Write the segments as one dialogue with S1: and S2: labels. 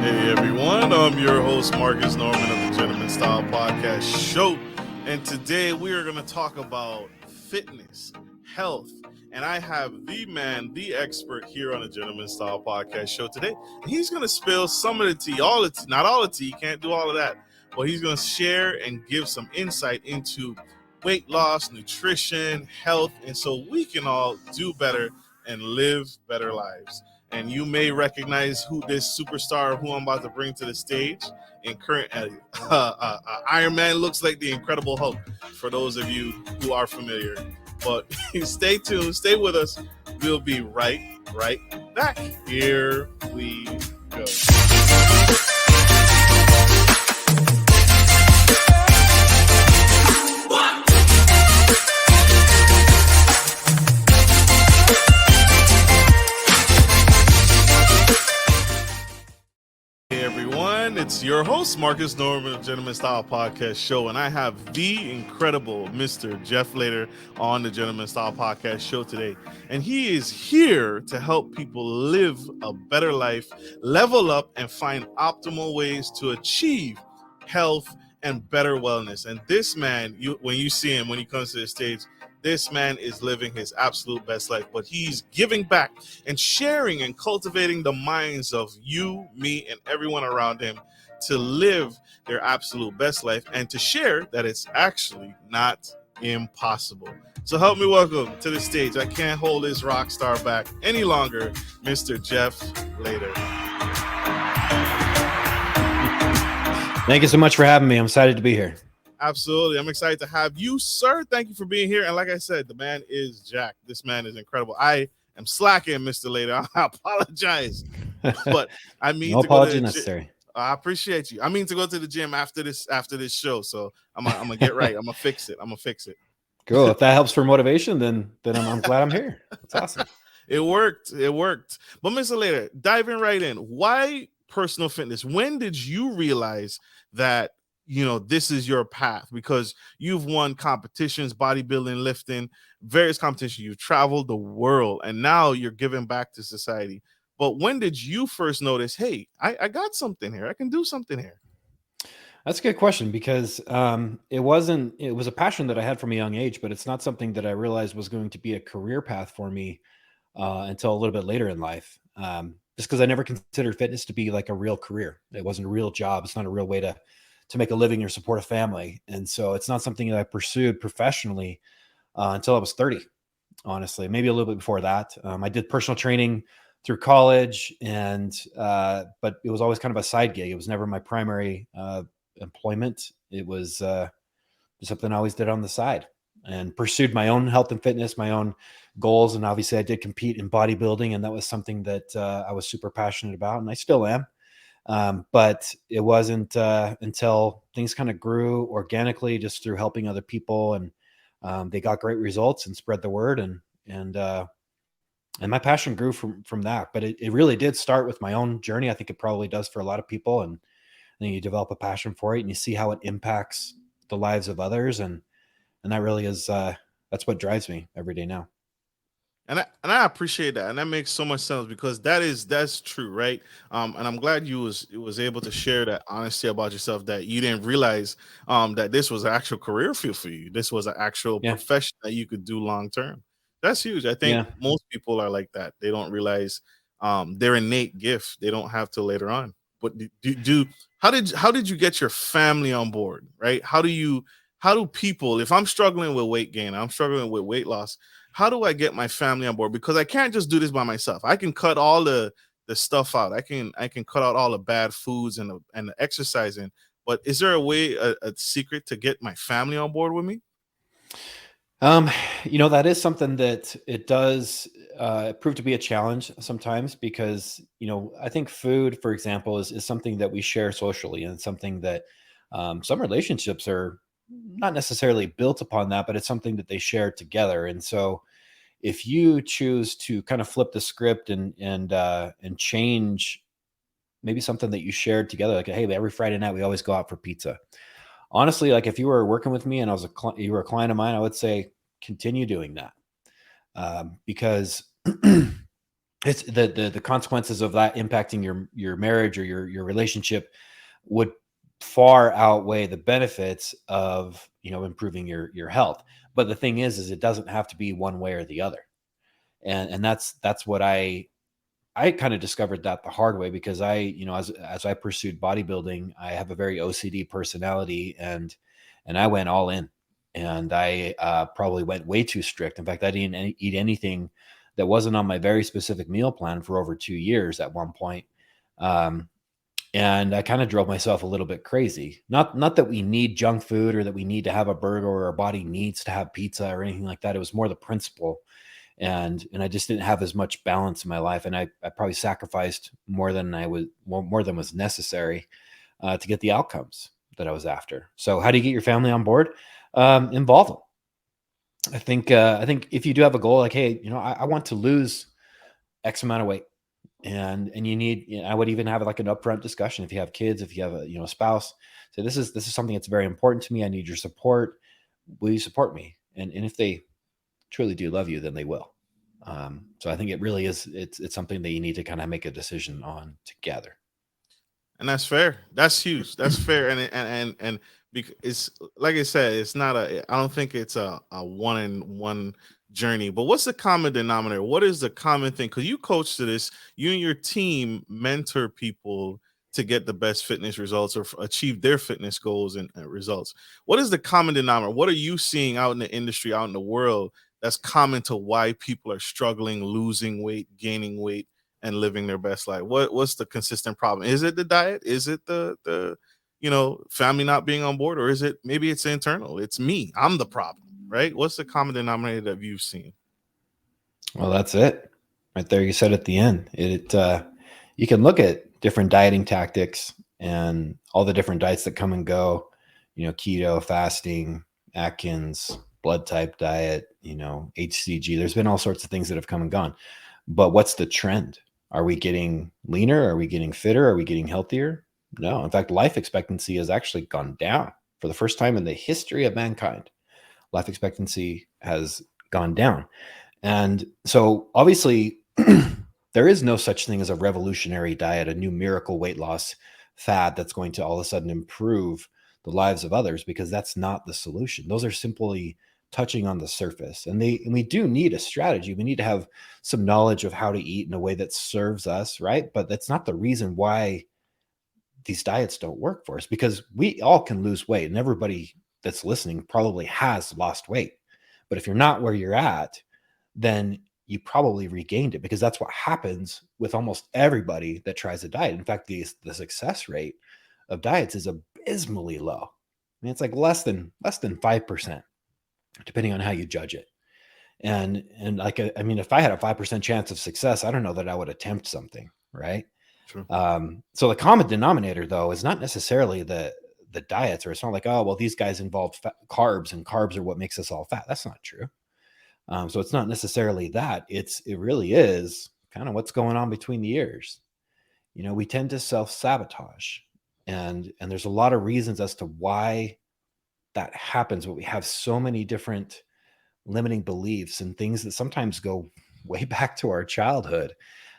S1: Hey everyone, I'm your host Marcus Norman of the Gentleman Style Podcast Show, and today we are going to talk about fitness, health, and I have the man, the expert here on the Gentleman Style Podcast Show today. He's going to spill some of the tea, all the tea, not all the tea, can't do all of that, but he's going to share and give some insight into weight loss, nutrition, health, and so we can all do better and live better lives. And you may recognize who this superstar, who I'm about to bring to the stage. In current Iron Man looks like the Incredible Hulk, for those of you who are familiar. But stay tuned, stay with us. We'll be right back. Here we go. It's your host, Marcus Norman of Gentleman Style Podcast Show, and I have the incredible Mr. Jeff Later on the Gentleman Style Podcast Show today. And he is here to help people live a better life, level up, and find optimal ways to achieve health and better wellness. And this man, when you see him, when he comes to the stage, this man is living his absolute best life, but he's giving back and sharing and cultivating the minds of you, me, and everyone around him to live their absolute best life and to share that it's actually not impossible. So help me welcome to the stage. I can't hold this rock star back any longer, Mr. Jeff Later.
S2: Thank you so much for having me. I'm excited to be here.
S1: Absolutely. I'm excited to have you, sir. Thank you for being here. And like I said, the man is Jack. This man is incredible. I am slacking, Mr. Later. I apologize. But I mean,
S2: no apology necessary.
S1: I appreciate you. I mean to go to the gym after this show. So I'm gonna get right. I'm gonna fix it.
S2: Cool. If that helps for motivation, then I'm glad I'm here. That's awesome.
S1: It worked. But Mr. Later, diving right in. Why personal fitness? When did you realize that this is your path? Because you've won competitions, bodybuilding, lifting, various competitions. You've traveled the world, and now you're giving back to society. But when did you first notice, hey, I got something here. I can do something here?
S2: That's a good question, because it was a passion that I had from a young age, but it's not something that I realized was going to be a career path for me until a little bit later in life. Just because I never considered fitness to be like a real career. It wasn't a real job. It's not a real way to make a living or support a family. And so it's not something that I pursued professionally until I was 30, honestly, maybe a little bit before that. I did personal training through college, but it was always kind of a side gig. It was never my primary employment. It was something I always did on the side and pursued my own health and fitness, my own goals. And obviously I did compete in bodybuilding, and that was something that I was super passionate about, and I still am. But it wasn't until things kind of grew organically just through helping other people, and they got great results and spread the word, and my passion grew from that. But it really did start with my own journey. I think it probably does for a lot of people. And then you develop a passion for it, and you see how it impacts the lives of others. And that really is, that's what drives me every day now.
S1: And I appreciate that. And that makes so much sense, because that's true. Right. And I'm glad you was able to share that honesty about yourself, that you didn't realize that this was an actual career field for you. This was an actual profession that you could do long term. That's huge. I think most people are like that. They don't realize their innate gift. They don't have to later on. But how did you get your family on board? Right? How do people, if I'm struggling with weight gain, I'm struggling with weight loss, how do I get my family on board? Because I can't just do this by myself. I can cut all the stuff out. I can cut out all the bad foods and the exercising. But is there a way, a secret to get my family on board with me?
S2: That is something that it does prove to be a challenge sometimes, because, I think food, for example, is something that we share socially, and something that some relationships are not necessarily built upon that, but it's something that they share together. And so if you choose to kind of flip the script and change maybe something that you shared together, like, hey, every Friday night we always go out for pizza. Honestly, like if you were working with me and you were a client of mine, I would say continue doing that, because it's the consequences of that impacting your marriage or your relationship would far outweigh the benefits of, improving your health. But the thing is it doesn't have to be one way or the other. And that's what I kind of discovered that the hard way, because as I pursued bodybuilding, I have a very OCD personality, and I went all in, and I probably went way too strict. In fact, I didn't eat anything that wasn't on my very specific meal plan for over 2 years at one point. Um, and I kind of drove myself a little bit crazy. Not that we need junk food or that we need to have a burger or our body needs to have pizza or anything like that. It was more the principle, and I just didn't have as much balance in my life, and I probably sacrificed more than more than was necessary to get the outcomes that I was after. So, how do you get your family on board? Involve them. I think if you do have a goal, like, hey, I want to lose X amount of weight, and you need, I would even have like an upfront discussion. If you have kids, if you have a spouse, say, this is something that's very important to me. I need your support. Will you support me? And if they truly do love you, then they will. So I think it really is. It's something that you need to kind of make a decision on together.
S1: And that's fair. That's huge. That's fair. And because it's like I said, it's not a. I don't think it's a one in one journey. But what's the common denominator? What is the common thing? Because you coach to this, you and your team mentor people to get the best fitness results or achieve their fitness goals and results. What is the common denominator? What are you seeing out in the industry, out in the world, that's common to why people are struggling, losing weight, gaining weight, and living their best life? What's the consistent problem? Is it the diet? Is it the family not being on board, or is it maybe it's internal? It's me. I'm the problem, right? What's the common denominator that you've seen?
S2: Well, that's it right there. You said at the end, you can look at different dieting tactics and all the different diets that come and go, keto, fasting, Atkins, blood type diet, HCG. There's been all sorts of things that have come and gone. But what's the trend? Are we getting leaner? Are we getting fitter? Are we getting healthier? No. In fact, life expectancy has actually gone down for the first time in the history of mankind. Life expectancy has gone down. And so obviously, there is no such thing as a revolutionary diet, a new miracle weight loss fad that's going to all of a sudden improve the lives of others, because that's not the solution. Those are simply touching on the surface. And we do need a strategy. We need to have some knowledge of how to eat in a way that serves us, right? But that's not the reason why these diets don't work for us, because we all can lose weight, and everybody that's listening probably has lost weight. But if you're not where you're at, then you probably regained it, because that's what happens with almost everybody that tries a diet. In fact, the success rate of diets is abysmally low. I mean, it's like less than 5%, depending on how you judge it. And like, I mean, if I had a 5% chance of success, I don't know that I would attempt something, right?
S1: True.
S2: So the common denominator, though, is not necessarily the diets, or it's not like, oh, well, these guys involve carbs, and carbs are what makes us all fat. That's not true. So it's not necessarily that. It really is kind of what's going on between the ears. We tend to self-sabotage, and there's a lot of reasons as to why that happens, but we have so many different limiting beliefs and things that sometimes go way back to our childhood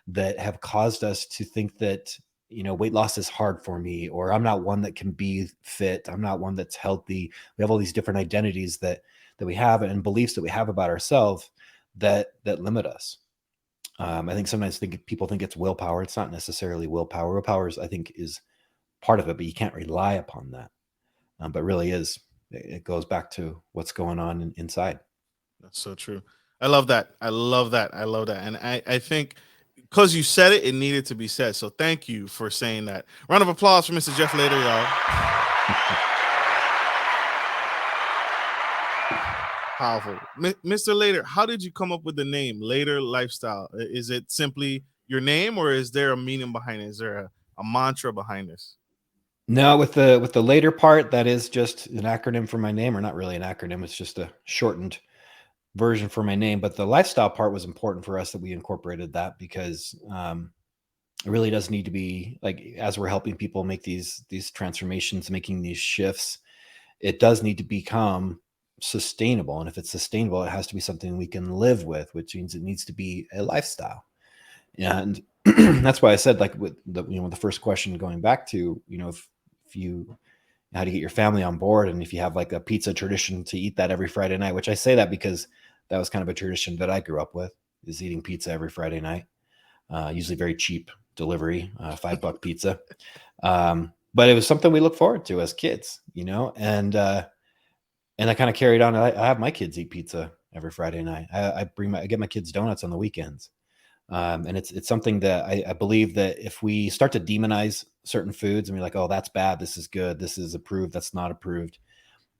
S2: that have caused us to think that, weight loss is hard for me, or I'm not one that can be fit. I'm not one that's healthy. We have all these different identities that we have, and beliefs that we have about ourselves that limit us. I think sometimes people think it's willpower. It's not necessarily willpower. Willpower I think, is part of it, but you can't rely upon that. But really it goes back to what's going on inside.
S1: That's so true. I love that. I love that. I love that. And I think because you said it, it needed to be said. So thank you for saying that. Round of applause for Mr. Jeff Later, y'all. Powerful. Mr. Later, how did you come up with the name Later Lifestyle? Is it simply your name, or is there a meaning behind it? Is there a mantra behind this?
S2: No, with the later part, that is just an acronym for my name, or not really an acronym. It's just a shortened version for my name. But the lifestyle part was important for us, that we incorporated that, because it really does need to be, like, as we're helping people make these transformations, making these shifts, it does need to become sustainable. And if it's sustainable, it has to be something we can live with, which means it needs to be a lifestyle. And that's why I said, like, with the first question going back to, if you, how to get your family on board, and if you have like a pizza tradition to eat that every Friday night, which I say that because that was kind of a tradition that I grew up with, is eating pizza every Friday night, usually very cheap delivery, $5 pizza. But it was something we look forward to as kids, and I kind of carried on. I have my kids eat pizza every Friday night. I get my kids donuts on the weekends. And it's something that I believe that if we start to demonize certain foods and we're like, oh, that's bad, this is good, this is approved, that's not approved,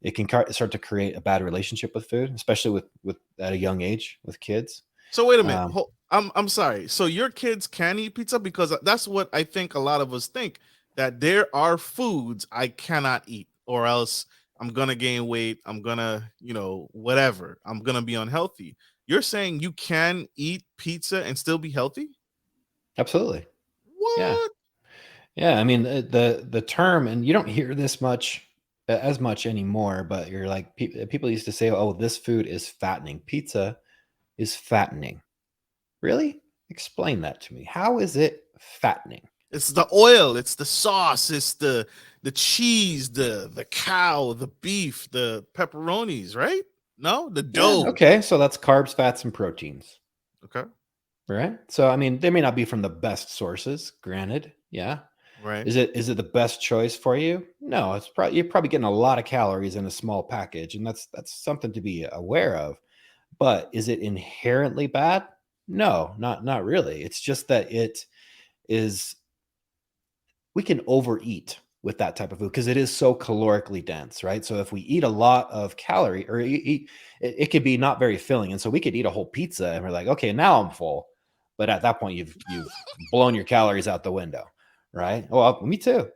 S2: it can start to create a bad relationship with food, especially with at a young age with kids.
S1: So wait a minute. I'm sorry. So your kids can eat pizza? Because that's what I think a lot of us think, that there are foods I cannot eat, or else I'm gonna gain weight. I'm gonna, whatever. I'm gonna be unhealthy. You're saying you can eat pizza and still be healthy?
S2: Absolutely. Yeah.
S1: What?
S2: Yeah. I mean, the term, and you don't hear this as much anymore, but you're like, people used to say, oh, this food is fattening. Pizza is fattening. Really? Explain that to me. How is it fattening?
S1: It's the oil, it's the sauce, it's the cheese, the cow, the beef, the pepperonis, right? No, the
S2: Yeah.
S1: dough.
S2: Okay. So that's carbs, fats, and proteins,
S1: Okay,
S2: right? So, I mean, they may not be from the best sources, granted. Yeah.
S1: right.
S2: Is it the best choice for you? No, it's probably, you're probably getting a lot of calories in a small package, and that's something to be aware of. But is it inherently bad? No, not really. It's just that it is, we can overeat with that type of food because it is so calorically dense, right? So if we eat a lot of calorie, or eat, it could be not very filling, and so we could eat a whole pizza and we're like, okay, now I'm full, but at that point you've blown your calories out the window, right? Well, me too,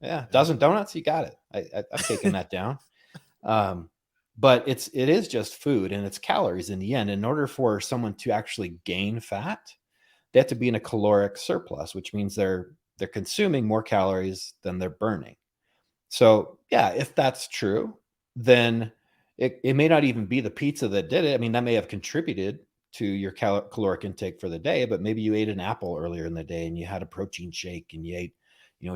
S2: yeah, dozen donuts, you got it. I've taken that down. um, but it is just food, and it's calories in the end. In order for someone to actually gain fat, they have to be in a caloric surplus, which means they're consuming more calories than they're burning. So yeah, if that's true, then it may not even be the pizza that did it. I mean, that may have contributed to your caloric intake for the day, but maybe you ate an apple earlier in the day and you had a protein shake and you ate,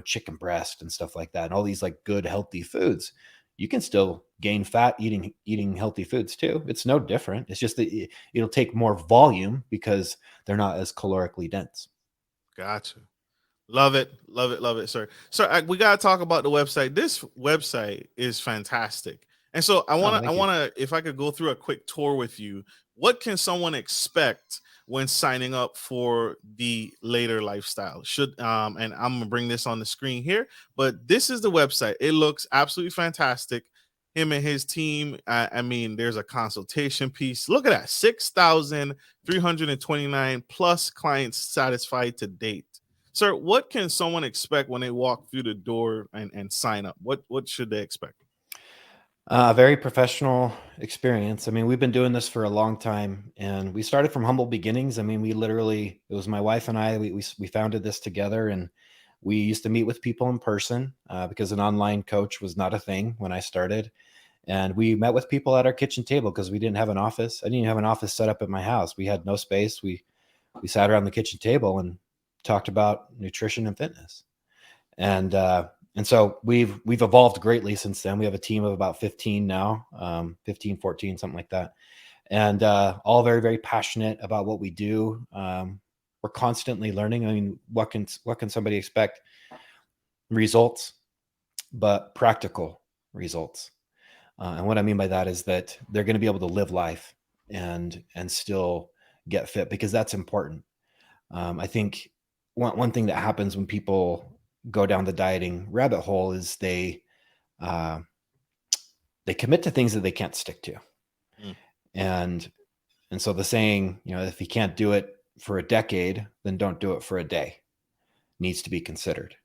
S2: chicken breast and stuff like that, and all these like good healthy foods. You can still gain fat eating healthy foods too. It's no different. It's just that it'll take more volume because they're not as calorically dense.
S1: Gotcha. Love it, love it, love it, sir. Sir, we gotta talk about the website. This website is fantastic, and so I
S2: Oh,
S1: wanna, I
S2: thank you.
S1: wanna, if I could go through a quick tour with you. What can someone expect when signing up for the later lifestyle? And I'm gonna bring this on the screen here, but this is the website. It looks absolutely fantastic. Him and his team. I mean, there's a consultation piece. Look at that, 6,329 plus clients satisfied to date. Sir, what can someone expect when they walk through the door and sign up? What should they expect?
S2: Very professional experience. I mean, we've been doing this for a long time, and we started from humble beginnings. I mean, we literally, it was my wife and I, we founded this together, and we used to meet with people in person because an online coach was not a thing when I started. And we met with people at our kitchen table because we didn't have an office. I didn't even have an office set up at my house. We had no space. We sat around the kitchen table and talked about nutrition and fitness. And so we've evolved greatly since then. We have a team of about 15 now, 15, 14, something like that. And all very, very passionate about what we do. We're constantly learning. I mean, what can somebody expect? Results, but practical results. And what I mean by that is that they're going to be able to live life and still get fit, because that's important. I think one thing that happens when people go down the dieting rabbit hole is uh, they commit to things that they can't stick to,
S1: Mm.
S2: and so the saying, if you can't do it for a decade, then don't do it for a day, needs to be considered.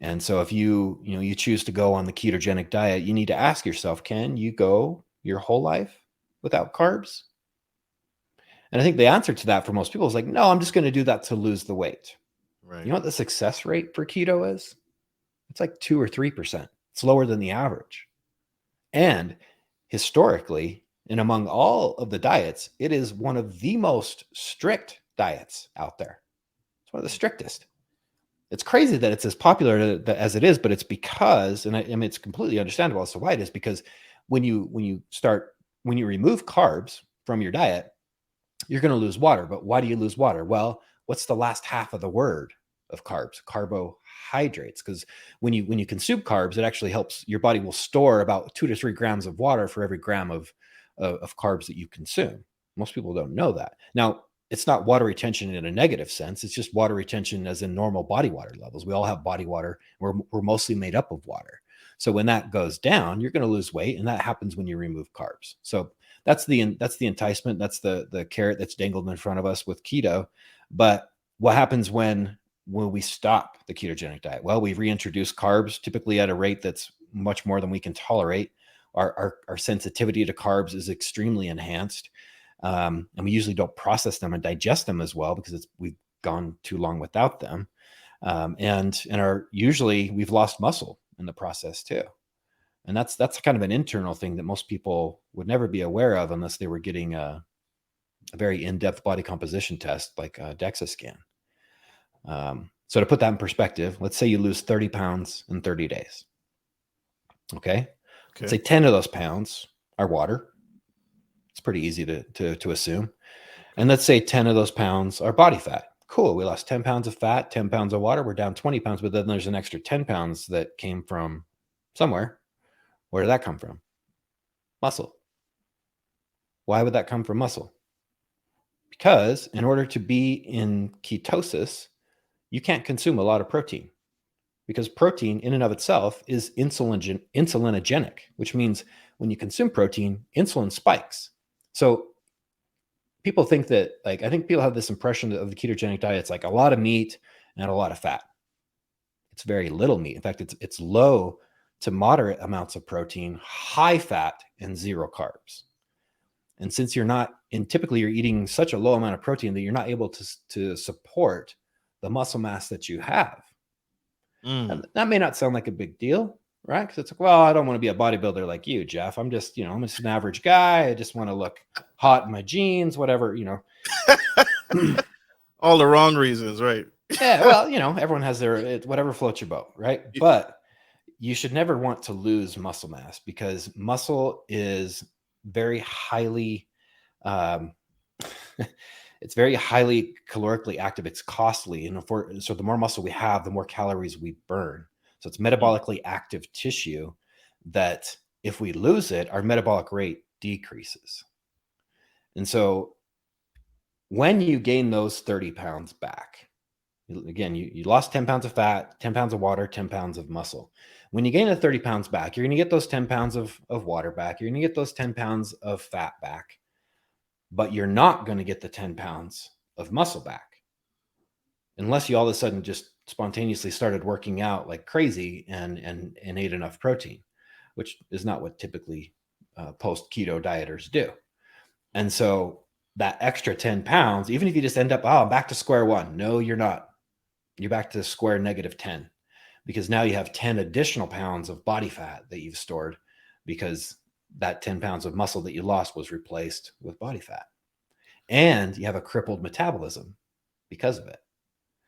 S2: And so if you choose to go on the ketogenic diet, you need to ask yourself, can you go your whole life without carbs? And I think the answer to that for most people is like, no, I'm just going to do that to lose the weight. You
S1: Right.
S2: know what the success rate for keto is? It's like 2 or 3%. It's lower than the average. And historically, and among all of the diets, it is one of the most strict diets out there. It's one of the strictest. It's crazy that it's as popular as it is, but it's because, and I mean, it's completely understandable as to why it is, because when you remove carbs from your diet, you're going to lose water. But why do you lose water? Well, what's the last half of the word of carbs? Carbohydrates. Because when you consume carbs, it actually helps, your body will store about 2 to 3 grams of water for every gram of carbs that you consume. Most people don't know that. Now, it's not water retention in a negative sense. It's just water retention as in normal body water levels. We all have body water. We're mostly made up of water. So when that goes down, you're going to lose weight, and that happens when you remove carbs. So that's the enticement. That's the carrot that's dangled in front of us with keto. But what happens when we stop the ketogenic diet? Well, we reintroduce carbs, typically at a rate that's much more than we can tolerate. Our sensitivity to carbs is extremely enhanced. And we usually don't process them and digest them as well because we've gone too long without them. And usually we've lost muscle in the process too. And that's kind of an internal thing that most people would never be aware of unless they were getting a very in-depth body composition test like a DEXA scan. So to put that in perspective, let's say you lose 30 pounds in 30 days. Okay. Let's say 10 of those pounds are water. It's pretty easy to assume. And let's say 10 of those pounds are body fat. Cool. We lost 10 pounds of fat, 10 pounds of water. We're down 20 pounds, but then there's an extra 10 pounds that came from somewhere. Where did that come from? Muscle. Why would that come from muscle? Because in order to be in ketosis, you can't consume a lot of protein, because protein in and of itself is insulinogenic, which means when you consume protein, insulin spikes. So people think that, I think people have this impression of the ketogenic diet. It's like a lot of meat and a lot of fat. It's very little meat. In fact, it's low to moderate amounts of protein, high fat, and 0 carbs. And since typically you're eating such a low amount of protein that you're not able to support the muscle mass that you have. And that may not sound like a big deal, right? Because it's like, well, I don't want to be a bodybuilder like you, Jeff. I'm just an average guy. I just want to look hot in my jeans, whatever,
S1: All the wrong reasons, right?
S2: Yeah, well, everyone has whatever floats your boat, right? But you should never want to lose muscle mass, because muscle is very highly, it's very highly calorically active. It's costly. And so the more muscle we have, the more calories we burn. So it's metabolically active tissue that if we lose it, our metabolic rate decreases. And so when you gain those 30 pounds back, again, you lost 10 pounds of fat, 10 pounds of water, 10 pounds of muscle. When you gain the 30 pounds back, you're going to get those 10 pounds of water back. You're going to get those 10 pounds of fat back, but you're not going to get the 10 pounds of muscle back unless you all of a sudden just spontaneously started working out like crazy and ate enough protein, which is not what typically post keto dieters do. And so that extra 10 pounds, even if you just end up, I'm back to square one. No, you're not. You're back to square -10, because now you have 10 additional pounds of body fat that you've stored, because that 10 pounds of muscle that you lost was replaced with body fat. And you have a crippled metabolism because of it.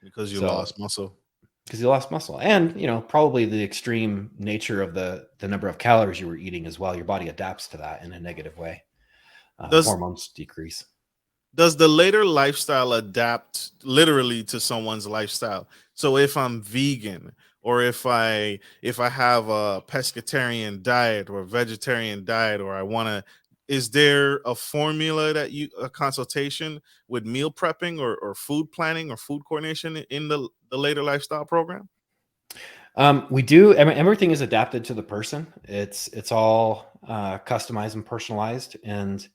S1: Because you lost muscle.
S2: Because you lost muscle. And, probably the extreme nature of the number of calories you were eating as well. Your body adapts to that in a negative way. Hormones decrease.
S1: Does the later lifestyle adapt literally to someone's lifestyle? So if I'm vegan, or if I have a pescatarian diet or a vegetarian diet, or I want to, is there a formula a consultation with meal prepping or food planning or food coordination in the later lifestyle program?
S2: We do. Everything is adapted to the person. It's all customized and personalized. And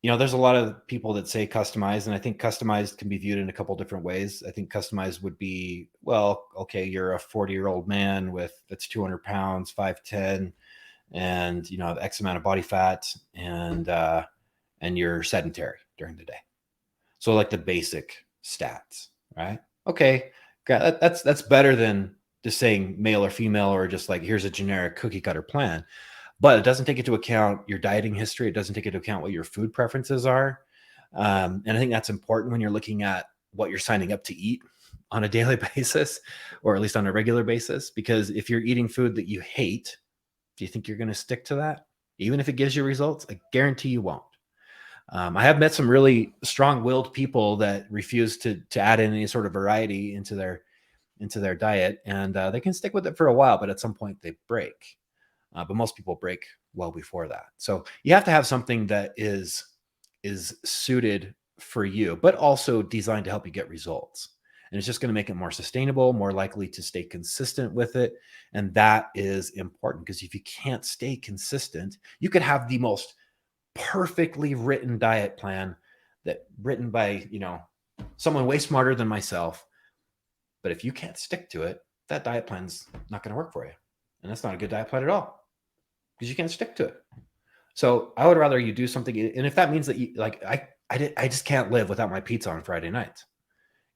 S2: there's a lot of people that say customized, and I think customized can be viewed in a couple different ways. I think customized would be, well, okay, you're a 40-year-old man that's 200 pounds, 5'10", and have X amount of body fat, and you're sedentary during the day. So like the basic stats, right? Okay, that's better than just saying male or female, or just like, here's a generic cookie cutter plan. But it doesn't take into account your dieting history. It doesn't take into account what your food preferences are. And I think that's important when you're looking at what you're signing up to eat on a daily basis, or at least on a regular basis. Because if you're eating food that you hate, do you think you're going to stick to that? Even if it gives you results, I guarantee you won't. I have met some really strong-willed people that refuse to add in any sort of variety into their diet, and they can stick with it for a while, but at some point they break. But most people break well before that. So you have to have something that is suited for you, but also designed to help you get results. And it's just going to make it more sustainable, more likely to stay consistent with it. And that is important, because if you can't stay consistent, you could have the most perfectly written diet plan that written by, someone way smarter than myself. But if you can't stick to it, that diet plan's not going to work for you. And that's not a good diet plan at all, because you can't stick to it. So I would rather you do something. And if that means that you I just can't live without my pizza on Friday nights.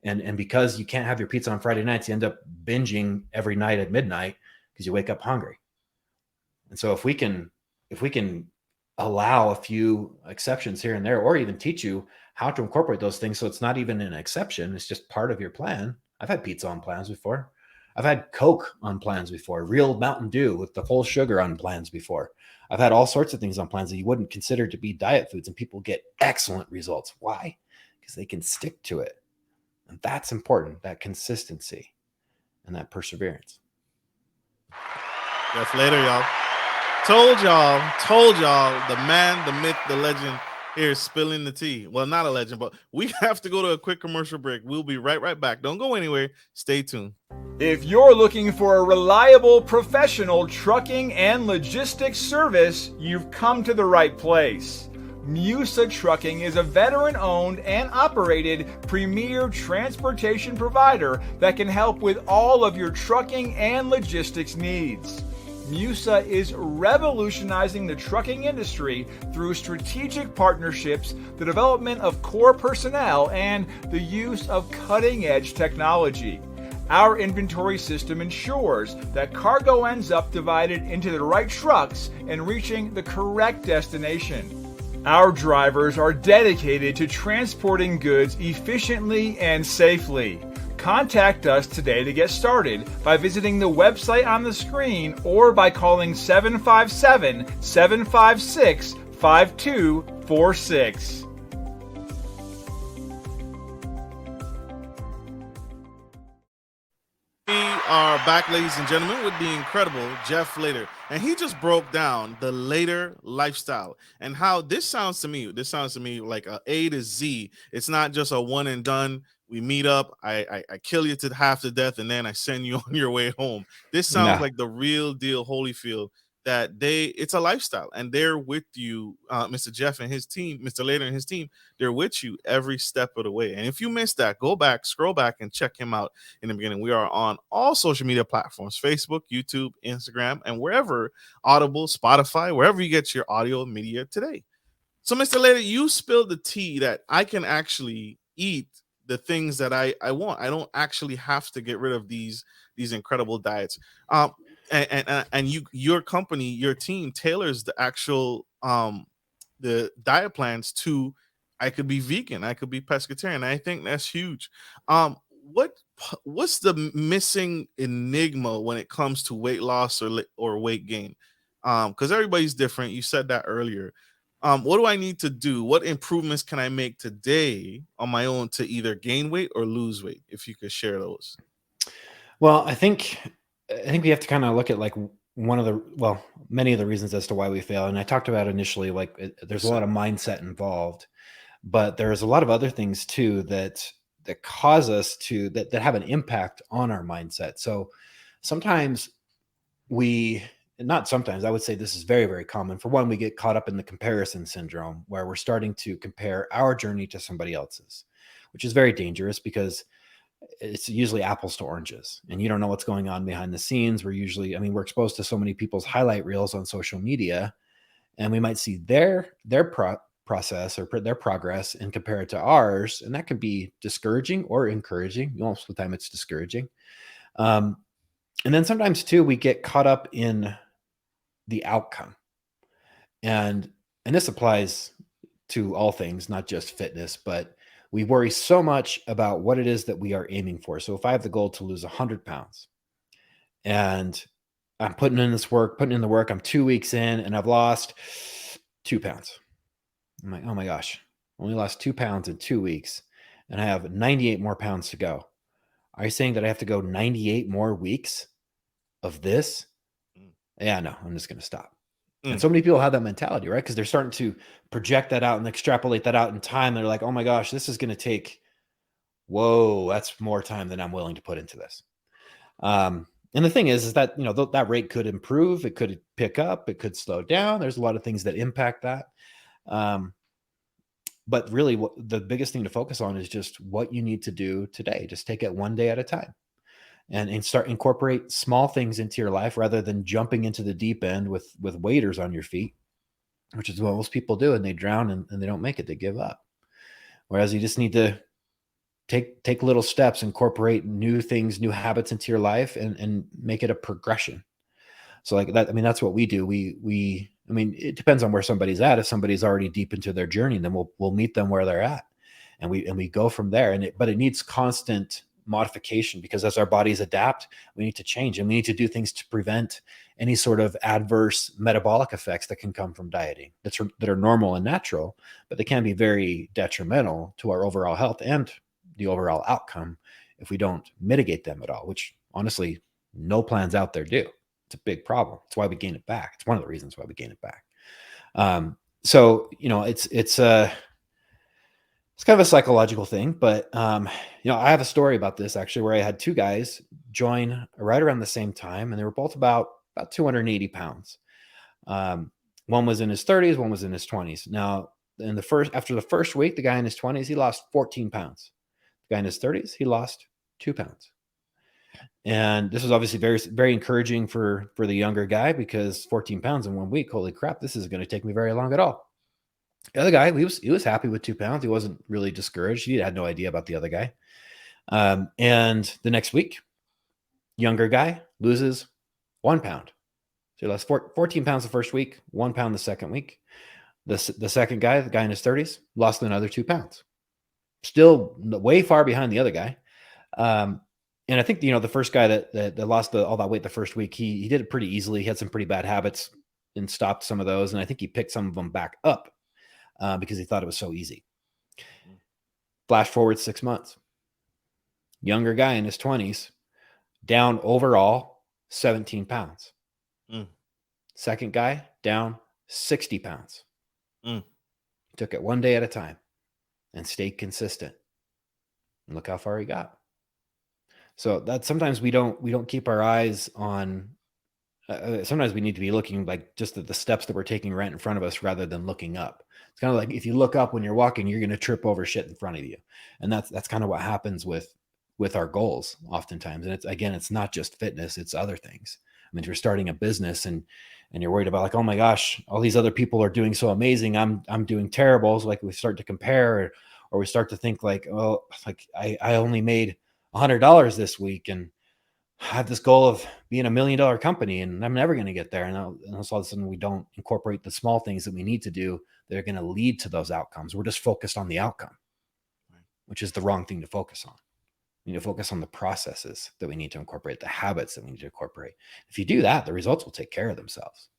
S2: And because you can't have your pizza on Friday nights, you end up binging every night at midnight because you wake up hungry. And so if we can allow a few exceptions here and there, or even teach you how to incorporate those things, so it's not even an exception, it's just part of your plan. I've had pizza on plans before. I've had Coke on plans before, real Mountain Dew with the full sugar on plans before. I've had all sorts of things on plans that you wouldn't consider to be diet foods, and people get excellent results. Why? Because they can stick to it. And that's important, that consistency and that perseverance.
S1: Jeff later, y'all. Told y'all, the man, the myth, the legend here is spilling the tea. Well, not a legend, but we have to go to a quick commercial break. We'll be right back. Don't go anywhere. Stay tuned.
S3: If you're looking for a reliable, professional trucking and logistics service, you've come to the right place. Musa Trucking is a veteran-owned and operated premier transportation provider that can help with all of your trucking and logistics needs. Musa is revolutionizing the trucking industry through strategic partnerships, the development of core personnel, and the use of cutting-edge technology. Our inventory system ensures that cargo ends up divided into the right trucks and reaching the correct destination. Our drivers are dedicated to transporting goods efficiently and safely. Contact us today to get started by visiting the website on the screen or by calling 757-756-5246.
S1: We are back, ladies and gentlemen, with the incredible Jeff Later. And he just broke down the Later lifestyle and how this sounds to me like a A to Z. It's not just a one and done. We meet up, I kill you to half to death, and then I send you on your way home. This sounds like the real deal Holyfield, that it's a lifestyle, and they're with you, Mr. Jeff and his team, Mr. Later and his team, they're with you every step of the way. And if you missed that, go back, scroll back, and check him out in the beginning. We are on all social media platforms, Facebook, YouTube, Instagram, and wherever, Audible, Spotify, wherever you get your audio media today. So, Mr. Later, you spilled the tea that I can actually eat the things that I want. I don't actually have to get rid of these incredible diets. And your company, your team tailors the actual the diet plans to, I could be vegan, I could be pescatarian. I think that's huge. What's the missing enigma when it comes to weight loss or weight gain? Because everybody's different. You said that earlier. What do I need to do? What improvements can I make today on my own to either gain weight or lose weight? If you could share those.
S2: Well, I think we have to kind of look at like many of the reasons as to why we fail. And I talked about initially, there's a lot of mindset involved, but there's a lot of other things too that cause us that have an impact on our mindset. So sometimes I would say this is very, very common. For one, we get caught up in the comparison syndrome, where we're starting to compare our journey to somebody else's, which is very dangerous because it's usually apples to oranges, and you don't know what's going on behind the scenes. We're exposed to so many people's highlight reels on social media, and we might see their process or their progress and compare it to ours. And that can be discouraging or encouraging. Most of the time it's discouraging. And then sometimes too, we get caught up in the outcome. And this applies to all things, not just fitness, but we worry so much about what it is that we are aiming for. So if I have the goal to lose 100 pounds and I'm putting in the work, I'm 2 weeks in and I've lost 2 pounds. I'm like, oh my gosh, only lost 2 pounds in 2 weeks and I have 98 more pounds to go. Are you saying that I have to go 98 more weeks of this? Yeah, no, I'm just going to stop. And so many people have that mentality, right? Because they're starting to project that out and extrapolate that out in time. They're like, oh my gosh, this is going to take, whoa, that's more time than I'm willing to put into this. And the thing is that, that rate could improve. It could pick up. It could slow down. There's a lot of things that impact that. But really, the biggest thing to focus on is just what you need to do today. Just take it one day at a time. And start incorporate small things into your life rather than jumping into the deep end with waders on your feet, which is what most people do. And they drown and they don't make it. They give up. Whereas you just need to take little steps, incorporate new things, new habits into your life and make it a progression. So like that, I mean, that's what we do. I mean, it depends on where somebody's at. If somebody's already deep into their journey, then we'll meet them where they're at and we go from there. But it needs constant modification because as our bodies adapt, we need to change and we need to do things to prevent any sort of adverse metabolic effects that can come from dieting that are normal and natural, but they can be very detrimental to our overall health and the overall outcome if we don't mitigate them at all, which honestly, no plans out there do. It's a big problem. It's why we gain it back. It's one of the reasons why we gain it back. So, it's kind of a psychological thing, but, I have a story about this actually, where I had 2 guys join right around the same time, and they were both about 280 pounds. One was in his 30s, one was in his 20s. Now, after the first week, the guy in his 20s, he lost 14 pounds. The guy in his 30s, he lost 2 pounds. And this was obviously very, very encouraging for the younger guy because 14 pounds in 1 week, holy crap, this isn't going to take me very long at all. The other guy, he was happy with 2 pounds. He wasn't really discouraged. He had no idea about the other guy. And the next week, younger guy loses 1 pound. So he lost 14 pounds the first week, 1 pound the second week. The second guy, the guy in his 30s, lost another 2 pounds. Still way far behind the other guy. And I think, the first guy that lost all that weight the first week, he did it pretty easily. He had some pretty bad habits and stopped some of those. And I think he picked some of them back up. Because he thought it was so easy. Flash forward 6 months. Younger guy in his 20s, down overall 17 pounds. Second guy, down 60 pounds. Took it one day at a time and stayed consistent. And look how far he got. So that sometimes we don't keep our eyes on. Sometimes we need to be looking like just at the steps that we're taking right in front of us rather than looking up. It's kind of like if you look up when you're walking, you're going to trip over shit in front of you. And that's kind of what happens with our goals oftentimes. And it's not just fitness, it's other things. I mean, if you're starting a business and you're worried about like, oh my gosh, all these other people are doing so amazing. I'm doing terrible. So like we start to compare or we start to think like, oh, like I only made $100 this week and I have this goal of being $1 million company and I'm never going to get there. And all of a sudden we don't incorporate the small things that we need to do that are going to lead to those outcomes. We're just focused on the outcome, which is the wrong thing to focus on. We need to focus on the processes that we need to incorporate, the habits that we need to incorporate. If you do that, the results will take care of themselves.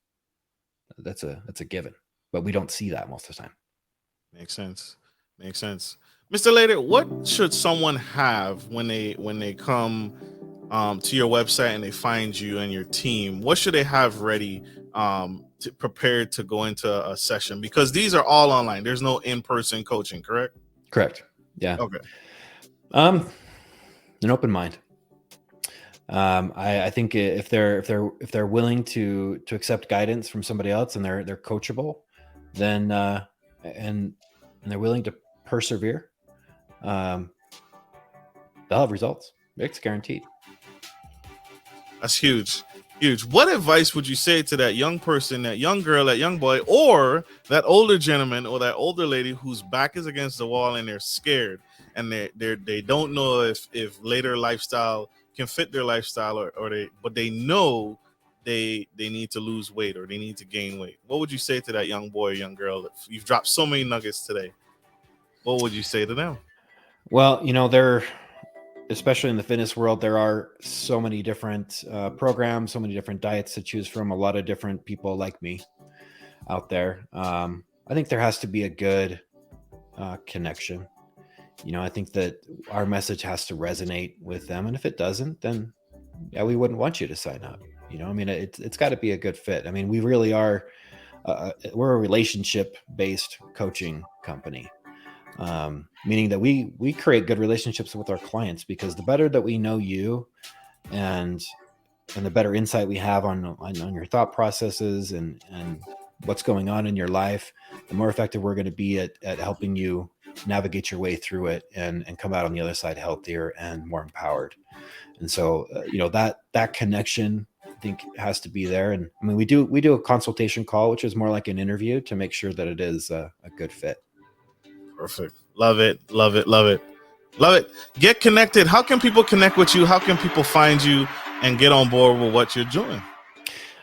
S2: That's a given, but we don't see that most of the time.
S1: Makes sense. Mr. Lader, what should someone have when they come to your website and they find you and your team? What should they have ready prepared to go into a session? Because these are all online. There's no in-person coaching, correct?
S2: Correct. Yeah.
S1: Okay.
S2: An open mind. I think if they're willing to accept guidance from somebody else and they're coachable, then and they're willing to persevere, they'll have results. It's guaranteed.
S1: That's huge. What advice would you say to that young person, that young girl, that young boy, or that older gentleman or that older lady whose back is against the wall and they're scared and they don't know if later lifestyle can fit their lifestyle but they know they need to lose weight or they need to gain weight? What would you say to that young boy or young girl? You've dropped so many nuggets today. What would you say to them?
S2: Well, especially in the fitness world, there are so many different programs, so many different diets to choose from, a lot of different people like me out there. I think there has to be a good connection. I think that our message has to resonate with them. And if it doesn't, then yeah, we wouldn't want you to sign up. It's got to be a good fit. I mean, we really are, we're a relationship-based coaching company. Meaning that we create good relationships with our clients, because the better that we know you and the better insight we have on your thought processes and what's going on in your life, the more effective we're going to be at helping you navigate your way through it and come out on the other side healthier and more empowered. And so, that connection, I think, has to be there. And I mean, we do a consultation call, which is more like an interview, to make sure that it is a good fit.
S1: Perfect. Love it. Love it. Love it. Love it. Get connected. How can people connect with you? How can people find you and get on board with what you're doing?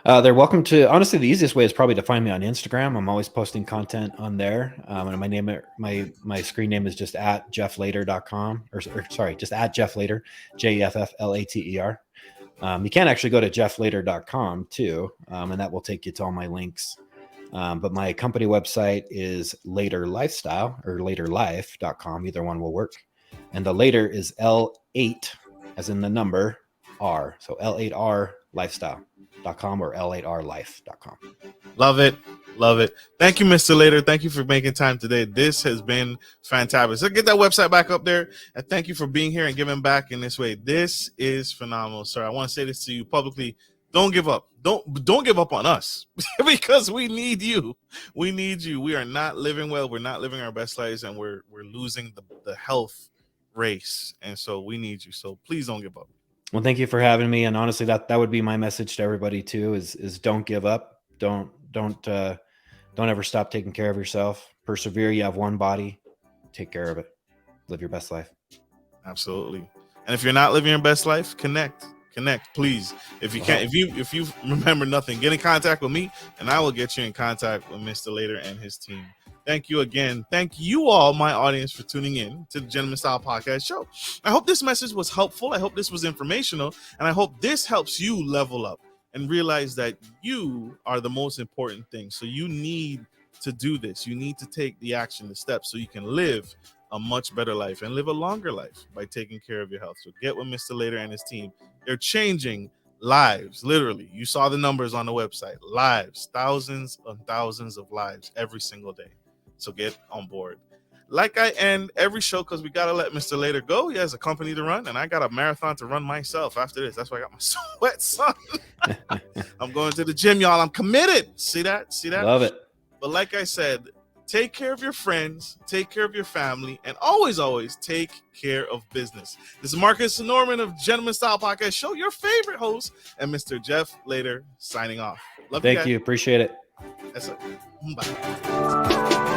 S2: They're welcome to. Honestly, the easiest way is probably to find me on Instagram. I'm always posting content on there. And my screen name is just at jefflater.com or sorry, just at jefflater, JEFFLATER. You can actually go to jefflater.com too. And that will take you to all my links. But my company website is Later Lifestyle or laterlife.com. Either one will work. And the later is L8 as in the number R. So L8R lifestyle.com or L8rlife.com.
S1: Love it. Love it. Thank you, Mr. Later. Thank you for making time today. This has been fantastic. So get that website back up there. And thank you for being here and giving back in this way. This is phenomenal, sir. I want to say this to you publicly. Don't give up. Don't give up on us because we need you. We need you. We are not living well. We're not living our best lives, and we're losing the health race. And so we need you. So please don't give up.
S2: Well, thank you for having me. And honestly, that would be my message to everybody too, is don't give up. Don't ever stop taking care of yourself. Persevere. You have one body. Take care of it. Live your best life.
S1: Absolutely. And if you're not living your best life, connect, please. If you can't, if you remember nothing, get in contact with me and I will get you in contact with Mr. Later and his team. Thank you again. Thank you all, my audience, for tuning in to the Gentleman Style Podcast Show. I hope this message was helpful. I hope this was informational. And I hope this helps you level up and realize that you are the most important thing. So you need to do this. You need to take the action, the steps, so you can live a much better life and live a longer life by taking care of your health. So get with Mr. Later and his team. They're changing lives, literally. You saw the numbers on the website. Lives, thousands and thousands of lives every single day. So get on board. Like I end every show, because we got to let Mr. Later go. He has a company to run, and I got a marathon to run myself after this. That's why I got my sweats on. I'm going to the gym, y'all. I'm committed. See that?
S2: Love it.
S1: But like I said, take care of your friends, take care of your family, and always, always take care of business. This is Marcus Norman of Gentleman Style Podcast Show, your favorite host, and Mr. Jeff Later signing off.
S2: Thank you. Appreciate it.
S1: That's it. Bye.